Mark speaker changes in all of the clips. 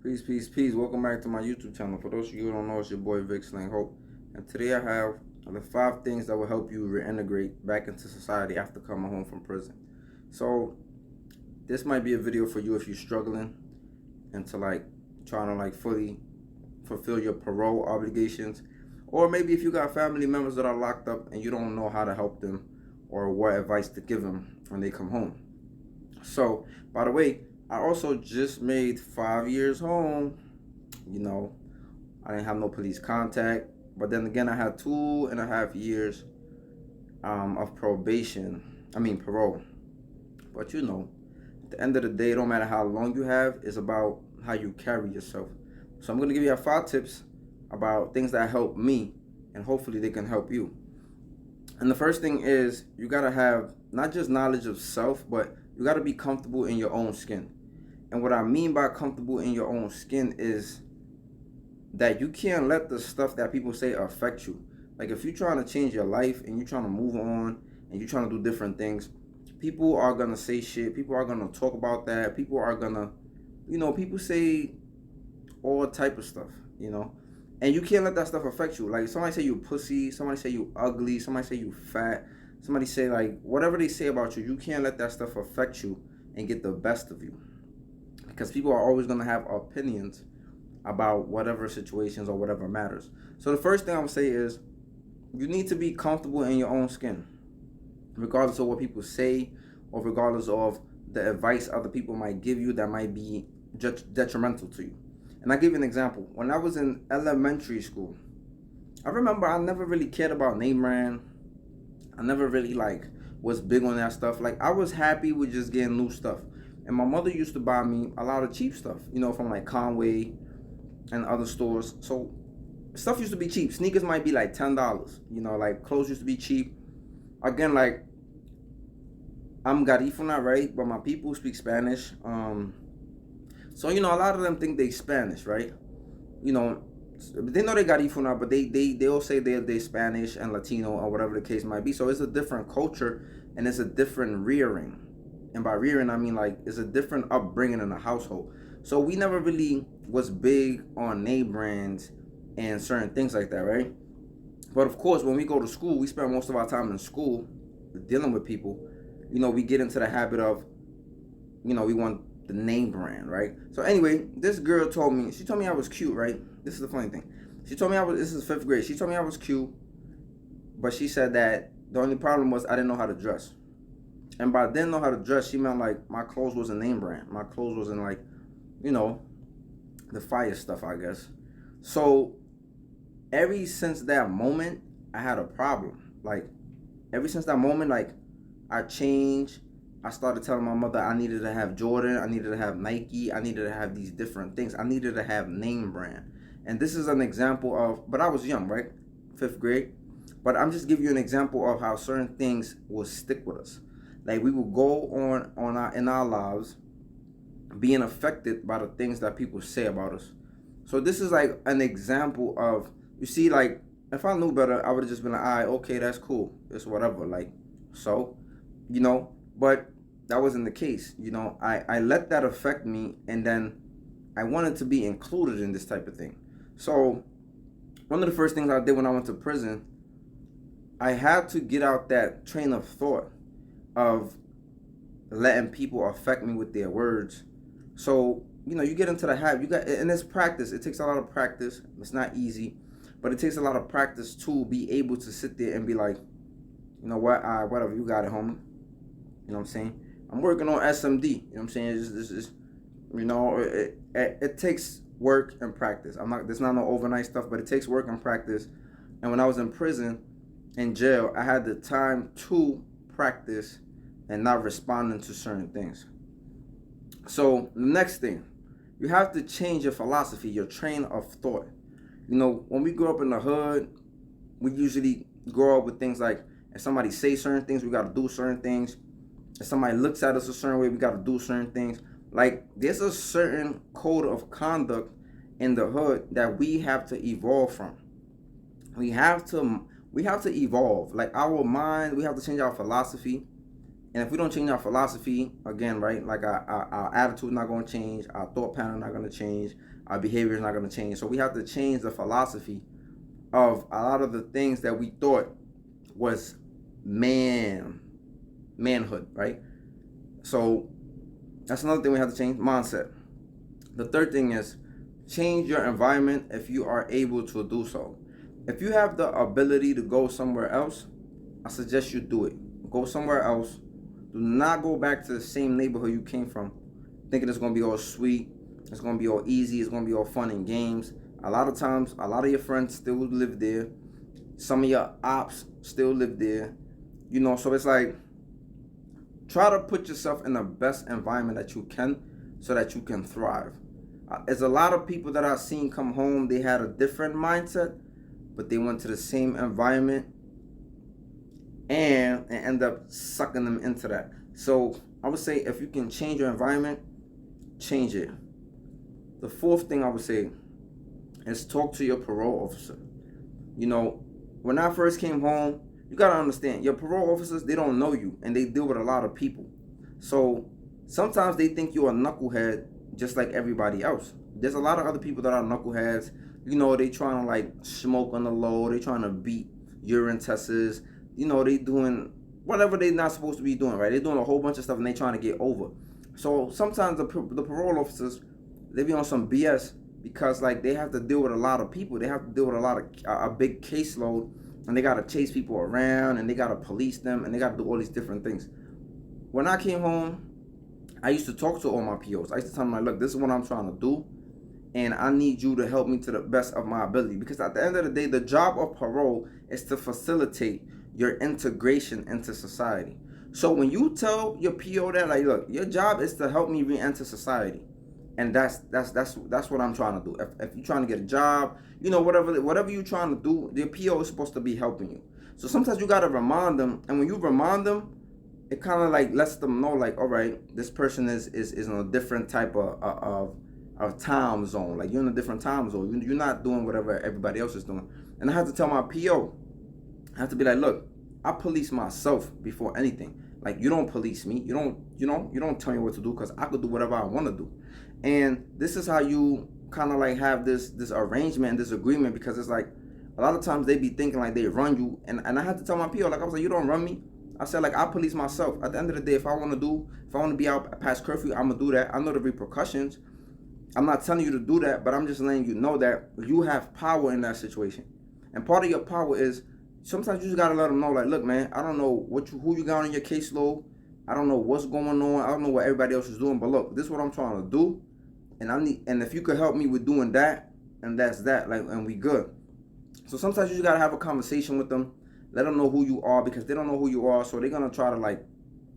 Speaker 1: Peace, peace, peace. Welcome back to my YouTube channel. For those of you who don't know, it's your boy Vic Sling Hope. And today I have the 5 things that will help you reintegrate back into society after coming home from prison. So this might be a video for you if you're struggling and to trying to fully fulfill your parole obligations. Or maybe if you got family members that are locked up and you don't know how to help them or what advice to give them when they come home. So, by the way, I also just made 5 years home. I didn't have no police contact. But then again, I had 2.5 years of parole. But at the end of the day, it don't matter how long you have, it's about how you carry yourself. So I'm going to give you 5 tips about things that help me, and hopefully they can help you. And the first thing is you got to have not just knowledge of self, but you got to be comfortable in your own skin. And what I mean by comfortable in your own skin is that you can't let the stuff that people say affect you. Like if you're trying to change your life and you're trying to move on and you're trying to do different things, people are going to say shit. People are going to talk about that. People are going to, people say all type of stuff, And you can't let that stuff affect you. Like somebody say you pussy, somebody say you ugly, somebody say you fat, somebody say whatever they say about you, you can't let that stuff affect you and get the best of you. Because people are always going to have opinions about whatever situations or whatever matters. So the first thing I would say is you need to be comfortable in your own skin, regardless of what people say or regardless of the advice other people might give you that might be detrimental to you. And I'll give you an example. When I was in elementary school, I remember I never really cared about name brand. I never really was big on that stuff. I was happy with just getting new stuff. And my mother used to buy me a lot of cheap stuff, from Conway and other stores. So stuff used to be cheap. Sneakers might be $10. Clothes used to be cheap. Again, I'm Garifuna, right? But my people speak Spanish. So, a lot of them think they Spanish, right? They know they Garifuna, but they all say they're Spanish and Latino or whatever the case might be. So it's a different culture and it's a different rearing. And by rearing, I mean it's a different upbringing in the household. So we never really was big on name brands and certain things like that, right? But of course, when we go to school, we spend most of our time in school dealing with people. We get into the habit of, we want the name brand, right? So anyway, this girl told me I was cute, right? This is the funny thing. This is 5th grade. She told me I was cute, but she said that the only problem was I didn't know how to dress. And by didn't know how to dress, she meant my clothes wasn't name brand. My clothes wasn't the fire stuff, I guess. So ever since that moment, I had a problem. Ever since that moment, I changed. I started telling my mother I needed to have Jordan, I needed to have Nike, I needed to have these different things. I needed to have name brand. And this is an example of, but I was young, right? 5th grade. But I'm just giving you an example of how certain things will stick with us. We will go in our lives being affected by the things that people say about us. So this is an example of, you see, if I knew better, I would have just been okay, that's cool. It's whatever. But that wasn't the case. I let that affect me, and then I wanted to be included in this type of thing. So one of the first things I did when I went to prison, I had to get out that train of thought of letting people affect me with their words. So, you get into the habit. And it's practice. It takes a lot of practice. It's not easy, but it takes a lot of practice to be able to sit there and be like, you know what, whatever, you got it, homie. You know what I'm saying? I'm working on SMD. You know what I'm saying? It takes work and practice. There's not no overnight stuff, but it takes work and practice. And when I was in prison, in jail, I had the time to practice and not responding to certain things. So the next thing, you have to change your philosophy, your train of thought. When we grow up in the hood, we usually grow up with things like, if somebody says certain things, we got to do certain things. If somebody looks at us a certain way, we got to do certain things. There's a certain code of conduct in the hood that we have to evolve from. We have to evolve. Our mind, we have to change our philosophy And if we don't change our philosophy, again, right, like our attitude not going to change, our thought pattern not going to change, our behavior is not going to change. So we have to change the philosophy of a lot of the things that we thought was manhood, right? So that's another thing we have to change, mindset. The third thing is change your environment if you are able to do so. If you have the ability to go somewhere else, I suggest you do it. Go somewhere else. Do not go back to the same neighborhood you came from, thinking it's going to be all sweet, it's going to be all easy, it's going to be all fun and games. A lot of times, a lot of your friends still live there. Some of your ops still live there. So it's like, try to put yourself in the best environment that you can so that you can thrive. There's a lot of people that I've seen come home, they had a different mindset, but they went to the same environment and end up sucking them into that. So I would say if you can change your environment, change it. The fourth thing I would say is talk to your parole officer. When I first came home, you gotta understand, your parole officers, they don't know you and they deal with a lot of people. So sometimes they think you're a knucklehead just like everybody else. There's a lot of other people that are knuckleheads. They trying to like smoke on the low, they trying to beat urine tests. They doing whatever they not supposed to be doing, right? They doing a whole bunch of stuff and they trying to get over. So sometimes the parole officers, they be on some BS because like they have to deal with a lot of people. They have to deal with a big caseload, and they got to chase people around, and they got to police them, and they got to do all these different things. When I came home, I used to talk to all my POs. I used to tell them, like, look, this is what I'm trying to do, and I need you to help me to the best of my ability. Because at the end of the day, the job of parole is to facilitate your integration into society. So when you tell your PO that, like, look, your job is to help me re-enter society, and that's what I'm trying to do. If you're trying to get a job, whatever you're trying to do, the PO is supposed to be helping you. So sometimes you gotta remind them, and when you remind them, it kind of like lets them know, like, all right, this person is in a different type of time zone. Like, you're in a different time zone. You're not doing whatever everybody else is doing. And I have to tell my PO, I have to be like, look, I police myself before anything. Like, you don't police me. You don't tell me what to do, because I could do whatever I want to do. And this is how you kind of like have this arrangement and this agreement, because it's like a lot of times they be thinking like they run you, and I had to tell my PO, like, I was like, you don't run me. I said, like, I police myself. At the end of the day, if I want to be out past curfew, I'm gonna do that. I know the repercussions. I'm not telling you to do that, but I'm just letting you know that you have power in that situation. And part of your power is sometimes you just gotta let them know, like, look, man, I don't know who you got on your caseload. I don't know what's going on. I don't know what everybody else is doing, but look, this is what I'm trying to do, and if you could help me with doing that, and that's that, like, and we good. So sometimes you just gotta have a conversation with them, let them know who you are, because they don't know who you are, so they're gonna try to like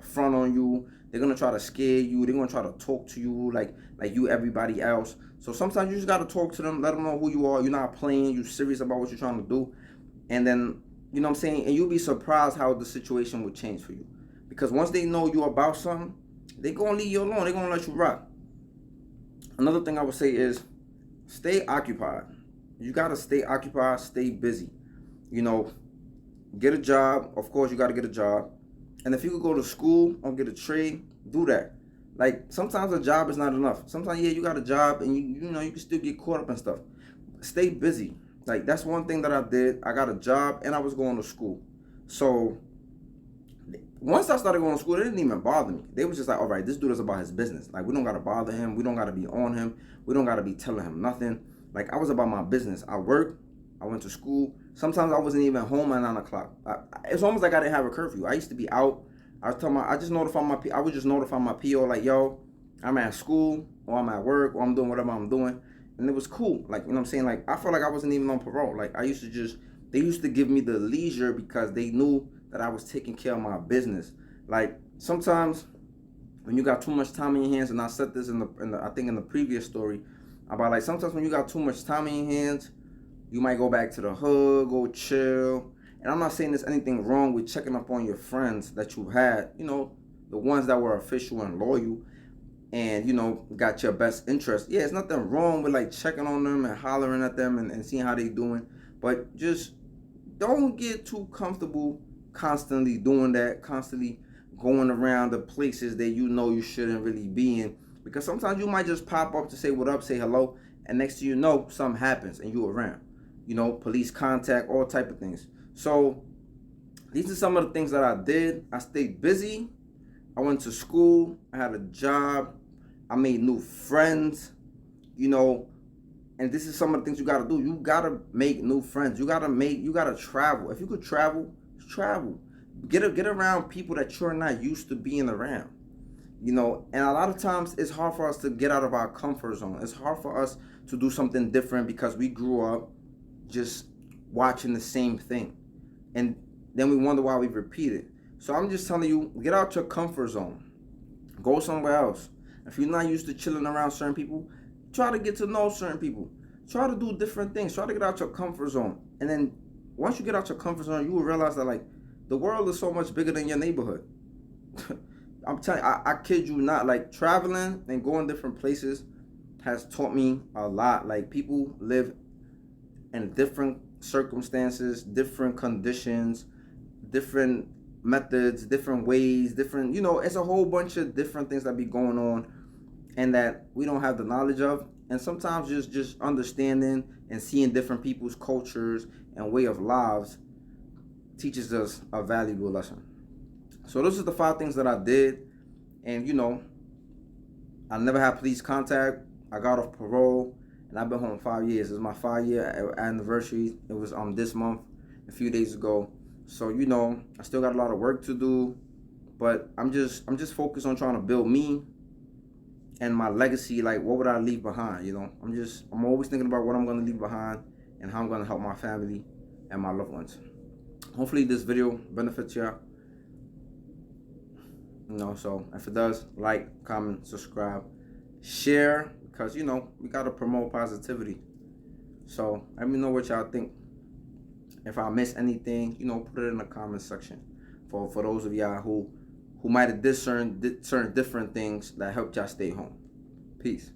Speaker 1: front on you. They're gonna try to scare you. They're gonna try to talk to you like you everybody else. So sometimes you just gotta talk to them, let them know who you are. You're not playing. You're serious about what you're trying to do, and then what I'm saying. And you'll be surprised how the situation will change for you, because once they know you're about something, they're gonna leave you alone. They're gonna let you rock. Another thing I would say is stay occupied. You gotta stay occupied, stay busy. Get a job. Of course, you gotta get a job. And if you could go to school or get a trade, do that. Like, sometimes a job is not enough. Sometimes, yeah, you got a job and you can still get caught up in stuff. Stay busy. Like, that's one thing that I did. I got a job and I was going to school. So once I started going to school, it didn't even bother me. They was just like, all right, this dude is about his business. Like, we don't got to bother him. We don't got to be on him. We don't got to be telling him nothing. Like, I was about my business. I worked. I went to school. Sometimes I wasn't even home at 9 o'clock. It's almost like I didn't have a curfew. I used to be out. I would just notify my PO, like, yo, I'm at school, or I'm at work, or I'm doing whatever I'm doing. And it was cool. Like, what I'm saying? Like, I felt like I wasn't even on parole. Like, they used to give me the leisure because they knew that I was taking care of my business. Like, sometimes when you got too much time in your hands, and I said this in the previous story, about like sometimes when you got too much time in your hands, you might go back to the hood, go chill. And I'm not saying there's anything wrong with checking up on your friends that you had, the ones that were official and loyal and, got your best interest. Yeah, there's nothing wrong with like checking on them and hollering at them and seeing how they doing. But just don't get too comfortable constantly doing that, constantly going around the places that you know you shouldn't really be in. Because sometimes you might just pop up to say what up, say hello, and next thing you know, something happens and you around. Police contact, all type of things. So these are some of the things that I did. I stayed busy. I went to school. I had a job. I made new friends. And this is some of the things you gotta do. You gotta make new friends. You gotta travel. If you could travel, travel. Get around people that you're not used to being around. And a lot of times it's hard for us to get out of our comfort zone. It's hard for us to do something different because we grew up just watching the same thing. And then we wonder why we repeat it. So I'm just telling you, get out your comfort zone. Go somewhere else. If you're not used to chilling around certain people, try to get to know certain people. Try to do different things. Try to get out your comfort zone. And then once you get out your comfort zone, you will realize that the world is so much bigger than your neighborhood. I'm telling you, I kid you not. Traveling and going different places has taught me a lot. People live in different circumstances, different conditions, different methods, different ways, different, it's a whole bunch of different things that be going on and that we don't have the knowledge of. And sometimes just understanding and seeing different people's cultures and way of lives teaches us a valuable lesson. So those are the 5 things that I did. And I never had police contact. I got off parole and I've been home 5 years. It's my 5-year anniversary. It was this month, a few days ago. So I still got a lot of work to do, but I'm just focused on trying to build me and my legacy. What would I leave behind? I'm always thinking about what I'm gonna leave behind and how I'm gonna help my family and my loved ones. Hopefully this video benefits y'all. So if it does, like, comment, subscribe, share, because we gotta promote positivity. So let me know what y'all think. If I miss anything, put it in the comment section. For those of y'all who might have discerned certain different things that helped y'all stay home. Peace.